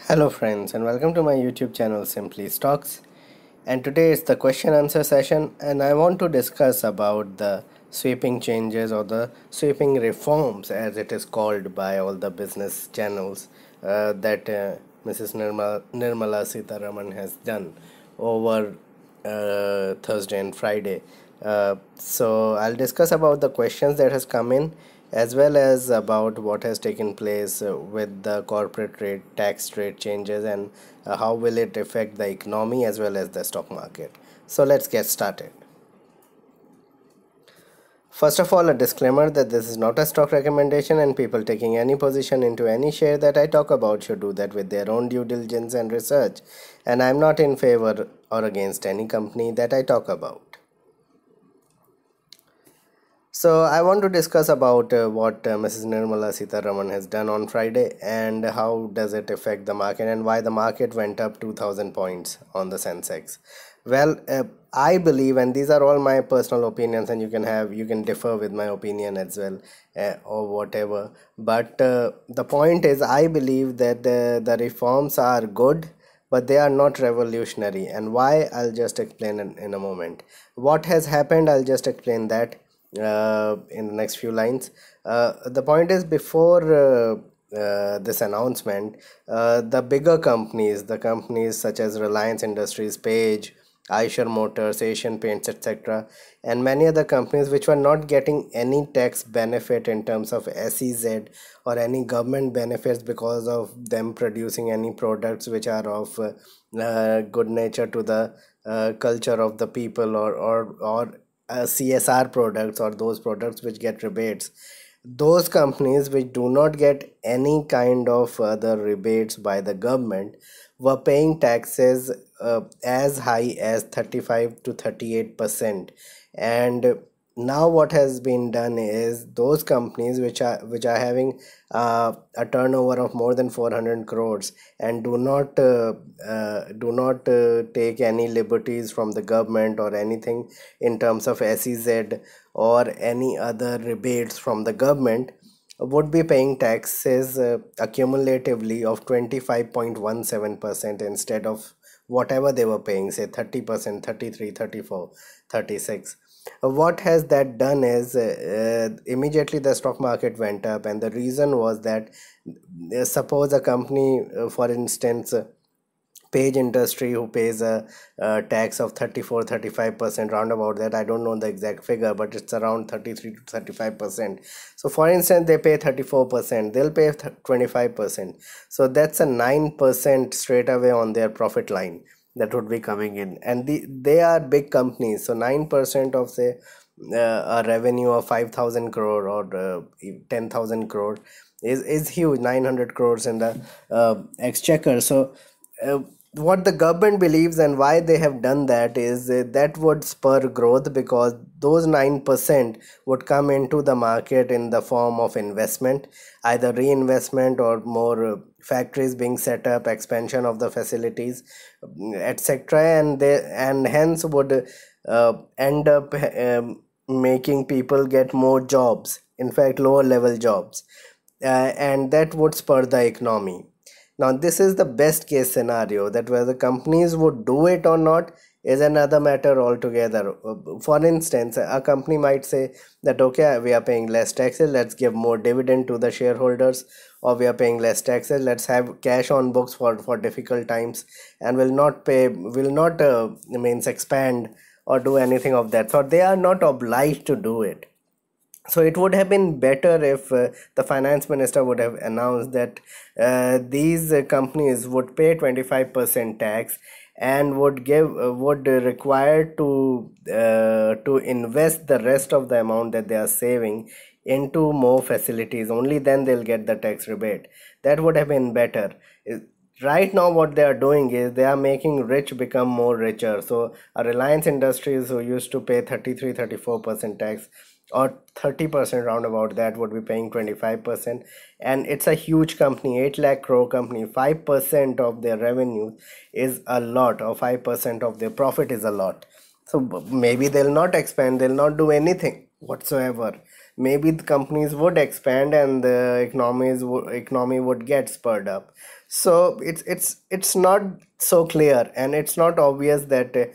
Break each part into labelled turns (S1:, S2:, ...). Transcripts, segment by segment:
S1: Hello friends and welcome to my YouTube channel Simply Stocks, and today is the question answer session, and I want to discuss about the sweeping changes or the sweeping reforms as it is called by all the business channels that Mrs. Nirmala Sitaraman has done over Thursday and Friday. So I'll discuss about the questions that has come in as well as about what has taken place with the corporate rate tax rate changes, and how will it affect the economy as well as the stock market. So let's get started. First of all, a disclaimer that this is not a stock recommendation, and people taking any position into any share that I talk about should do that with their own due diligence and research, and I'm not in favor or against any company that I talk about. So I want to discuss about what Mrs. Nirmala Sitaraman has done on Friday, and how does it affect the market, and why the market went up 2000 points on the Sensex. Well, I believe, and these are all my personal opinions, and you can differ with my opinion as well, or whatever. But the point is, I believe that the reforms are good, but they are not revolutionary. And why, I'll just explain in a moment. What has happened, I'll just explain that in the next few lines. The point is, before this announcement, the bigger companies, the companies such as Reliance Industries, Page, Eicher Motors, Asian Paints, etc., and many other companies which were not getting any tax benefit in terms of SEZ or any government benefits because of them producing any products which are of good nature to the culture of the people, or CSR products, or those products which get rebates. Those companies which do not get any kind of other rebates by the government were paying taxes as high as 35 to 38%. And now what has been done is, those companies which are having a turnover of more than 400 crores and do not take any liberties from the government or anything in terms of SEZ or any other rebates from the government, would be paying taxes accumulatively of 25.17% instead of whatever they were paying, say 30%, 33, 34, 36. What has that done is, immediately the stock market went up, and the reason was that, suppose a company, for instance, Page Industry, who pays a tax of 34-35%, round about that. I don't know the exact figure, but it's around 33 to 35%. So for instance, they pay 34%, they'll pay 25%. So that's a 9% straight away on their profit line that would be coming in, and they are big companies. So 9% of, say, a revenue of 5,000 crore or 10,000 crore is huge. 900 crores in the exchequer. So what the government believes, and why they have done that, is that would spur growth, because those 9% would come into the market in the form of investment, either reinvestment or more factories being set up, expansion of the facilities, etc., and hence would end up making people get more jobs, in fact lower level jobs, and that would spur the economy. Now, this is the best case scenario. That whether companies would do it or not is another matter altogether. For instance, a company might say that, okay, we are paying less taxes, let's give more dividend to the shareholders, or we are paying less taxes, let's have cash on books for difficult times, and will not means expand or do anything of that sort. They are not obliged to do it. So it would have been better if the finance minister would have announced that these companies would pay 25% tax, and would require to invest the rest of the amount that they are saving into more facilities. Only then they'll get the tax rebate. That would have been better. Right now what they are doing is, they are making rich become more richer. So a Reliance Industries, who used to pay 33-34% tax, or 30% roundabout, that would be paying 25%, and it's a huge company, 8 lakh crore company. 5% of their revenue is a lot, or 5% of their profit is a lot. So maybe they'll not expand, they'll not do anything whatsoever. maybe the companies would expand and the economy would get spurred up. So it's not so clear, and it's not obvious that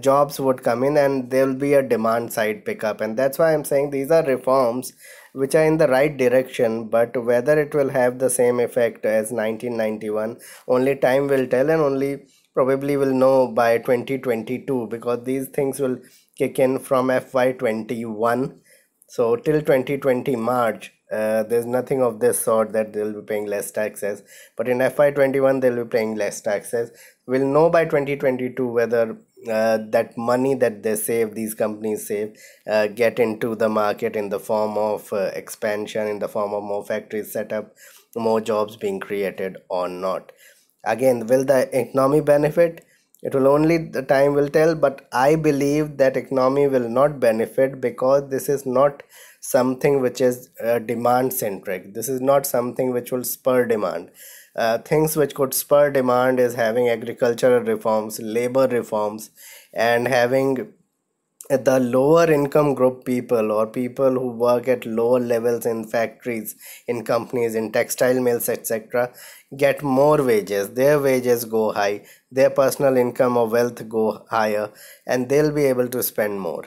S1: jobs would come in and there will be a demand side pickup. And that's why I'm saying these are reforms which are in the right direction, but whether it will have the same effect as 1991, only time will tell, and only probably will know by 2022, because these things will kick in from FY21. So till 2020 March, there's nothing of this sort that they'll be paying less taxes. But in FY21, they'll be paying less taxes. We'll know by 2022 whether that money that they save, these companies save, get into the market in the form of expansion, in the form of more factories set up, more jobs being created or not. Again, will the economy benefit? It will only the time will tell, but I believe that economy will not benefit, because this is not something which is demand centric. This is not something which will spur demand. Things which could spur demand is having agricultural reforms, labor reforms, and having the lower income group people, or people who work at lower levels in factories, in companies, in textile mills, etc., get more wages. Their wages go high, their personal income or wealth go higher, and they'll be able to spend more.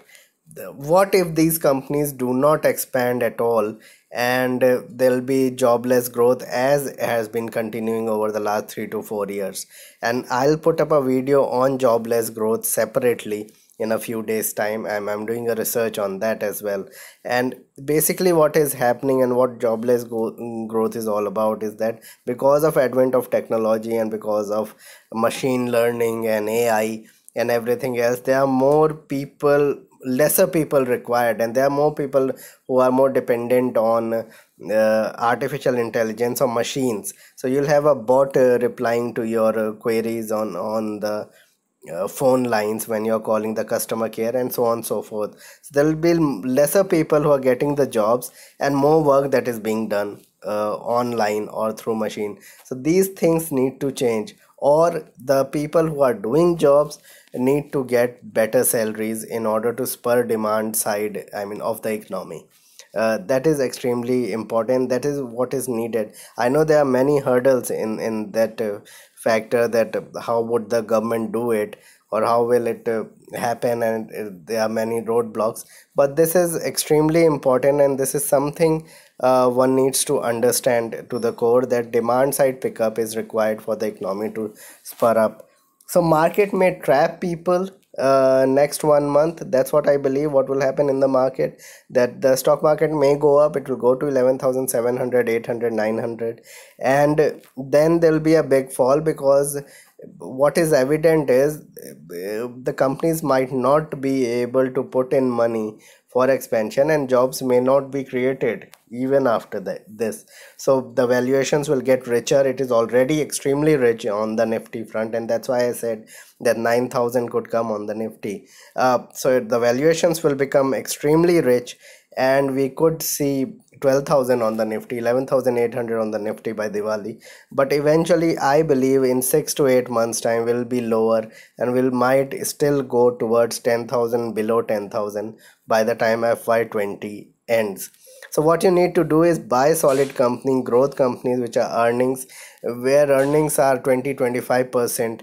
S1: What if these companies do not expand at all, and there'll be jobless growth as has been continuing over the last 3 to 4 years? And I'll put up a video on jobless growth separately in a few days time. I'm doing a research on that as well. And basically what is happening and what growth is all about is that because of advent of technology and because of machine learning and AI and everything else, there are more people, lesser people required, and there are more people who are more dependent on artificial intelligence or machines. So you'll have a bot replying to your queries on the phone lines when you're calling the customer care, and so on and so forth. So there will be lesser people who are getting the jobs, and more work that is being done online or through machine. So these things need to change, or the people who are doing jobs need to get better salaries in order to spur demand side, I mean, of the economy. That is extremely important. That is what is needed. I know there are many hurdles in that factor, that how would the government do it, or how will it happen, and there are many roadblocks. But this is extremely important, and this is something one needs to understand to the core, that demand side pickup is required for the economy to spur up. So market may trap people next 1 month. That's what I believe what will happen in the market, that the stock market may go up, it will go to 11,700, 800, 900, and then there will be a big fall, because what is evident is the companies might not be able to put in money for expansion, and jobs may not be created even after this. So the valuations will get richer. It is already extremely rich on the Nifty front, and that's why I said that 9,000 could come on the Nifty. So the valuations will become extremely rich, and we could see 12,000 on the Nifty, 11,800 on the Nifty by Diwali. But eventually, I believe in 6 to 8 months' time, will be lower, and will might still go towards 10,000, below 10,000 by the time FY20 ends. So what you need to do is buy solid company, growth companies which are earnings, where earnings are 20-25%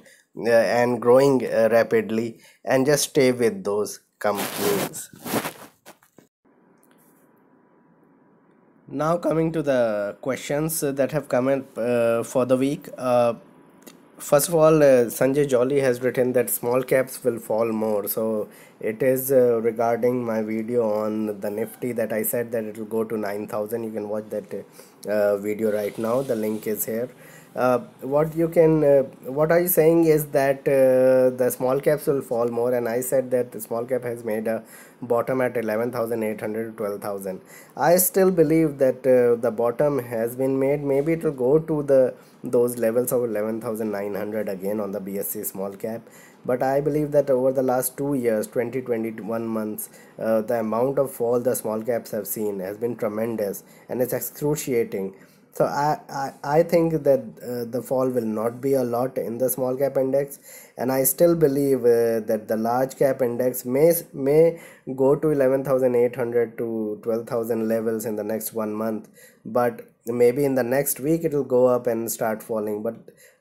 S1: and growing rapidly, and just stay with those companies. Now coming to the questions that have come in for the week. First of all, Sanjay Jolly has written that small caps will fall more. So it is regarding my video on the Nifty, that I said that it will go to 9,000. You can watch that video right now. The link is here. What are you saying is that the small caps will fall more, and I said that the small cap has made a bottom at 11,800 to 12,000. I still believe that the bottom has been made. Maybe it will go to those levels of 11,900 again on the BSC small cap. But I believe that over the last 2 years, 2021 months, the amount of fall the small caps have seen has been tremendous, and it's excruciating. So I think that the fall will not be a lot in the small cap index, and I still believe that the large cap index may go to 11,800 to 12,000 levels in the next 1 month, but maybe in the next week it will go up and start falling. But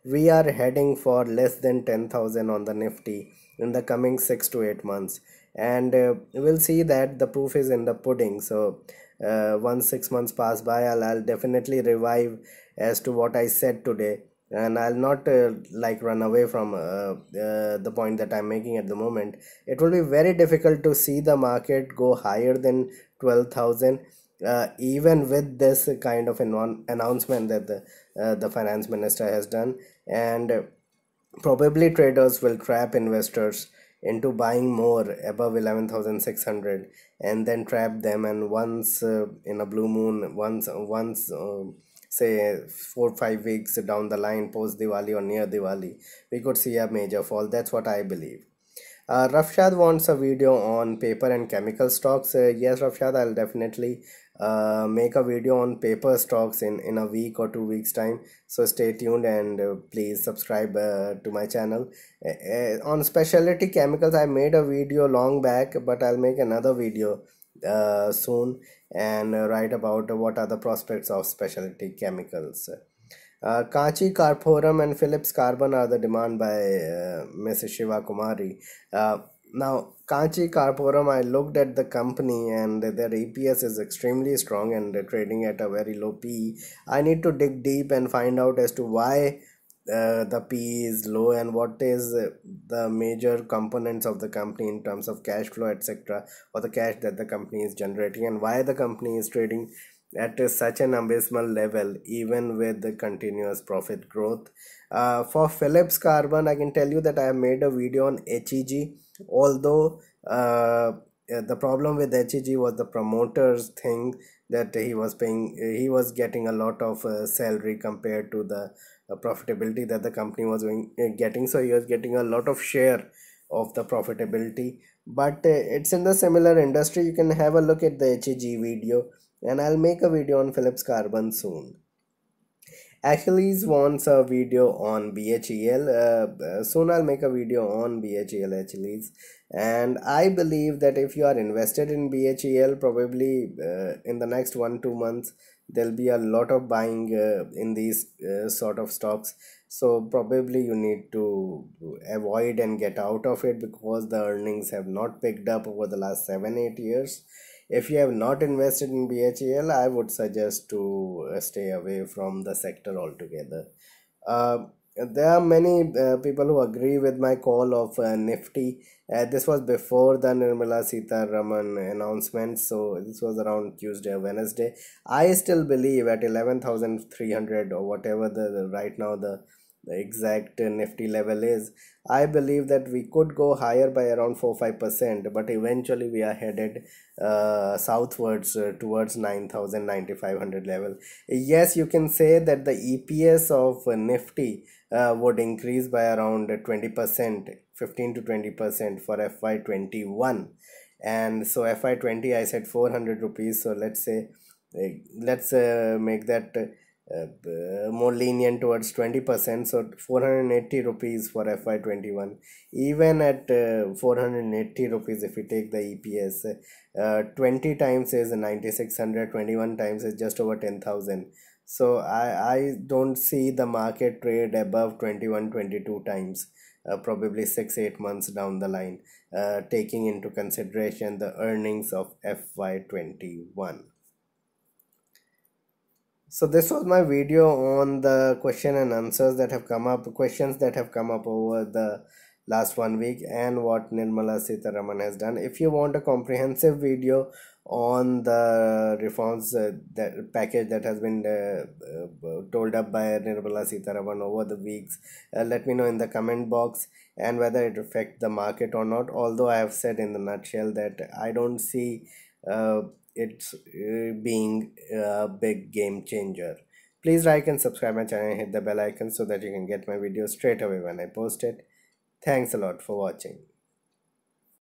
S1: we are heading for less than 10,000 on the Nifty in the coming 6 to 8 months, and we'll see that the proof is in the pudding. So once 6 months pass by, I'll definitely revive as to what I said today, and I'll not like run away from the point that I'm making at the moment. It will be very difficult to see the market go higher than 12,000, even with this kind of announcement that the finance minister has done. And probably traders will trap investors into buying more above 11,600, and then trap them, and once in a blue moon, once say 4 5 weeks down the line, post Diwali or near Diwali, we could see a major fall. That's what I believe. Rafshad wants a video on paper and chemical stocks. Yes, Rafshad, I'll definitely make a video on paper stocks in a week or 2 weeks time. So stay tuned, and please subscribe to my channel. On specialty chemicals, I made a video long back, but I'll make another video soon, and write about what are the prospects of specialty chemicals. Kachi Karporam and Philips Carbon are the demand by Mrs. Shiva Kumari. Now, Kachi Karporam, I looked at the company, and their EPS is extremely strong, and they're trading at a very low PE. I need to dig deep and find out as to why the PE is low, and what is the major components of the company in terms of cash flow, etc., or the cash that the company is generating, and why the company is trading at such an abysmal level even with the continuous profit growth. For Philips Carbon, I can tell you that I have made a video on HEG, although the problem with HEG was the promoters thing, that he was getting a lot of salary compared to the profitability that the company was getting, so he was getting a lot of share of the profitability. But it's in the similar industry. You can have a look at the HEG video, and I'll make a video on Philips Carbon soon. Achilles wants a video on BHEL. Soon I'll make a video on BHEL, Achilles. And I believe that if you are invested in BHEL, probably in the next 1 2 months, there'll be a lot of buying in these sort of stocks. So probably you need to avoid and get out of it, because the earnings have not picked up over the last 7 8 years. If you have not invested in BHEL, I would suggest to stay away from the sector altogether. There are many people who agree with my call of Nifty. This was before the Nirmala Sitaraman announcement, so this was around Tuesday or Wednesday. I still believe at 11,300 or whatever the right now the exact Nifty level is. I believe that we could go higher by around 4 5%, but eventually we are headed southwards towards 9,000 9,500 level. Yes, you can say that the EPS of Nifty would increase by around 20%, 15 to 20% for FY21. And so FY20, I said 400 rupees. So let's say, let's make that more lenient towards 20%, so 480 rupees for FY21. Even at 480 rupees, if we take the EPS, 20 times is 9,600, 21 times is just over 10,000. So I don't see the market trade above 21 22 times, probably 6 8 months down the line, taking into consideration the earnings of FY21. So this was my video on the question and answers that have come up, questions that have come up over the last 1 week, and what Nirmala Sitaraman has done. If you want a comprehensive video on the reforms that package that has been told up by Nirmala Sitaraman over the weeks, let me know in the comment box, and whether it affects the market or not. Although I have said in the nutshell that I don't see it's being a big game changer. Please like and subscribe my channel and hit the bell icon so that you can get my videos straight away when I post it. Thanks a lot for watching.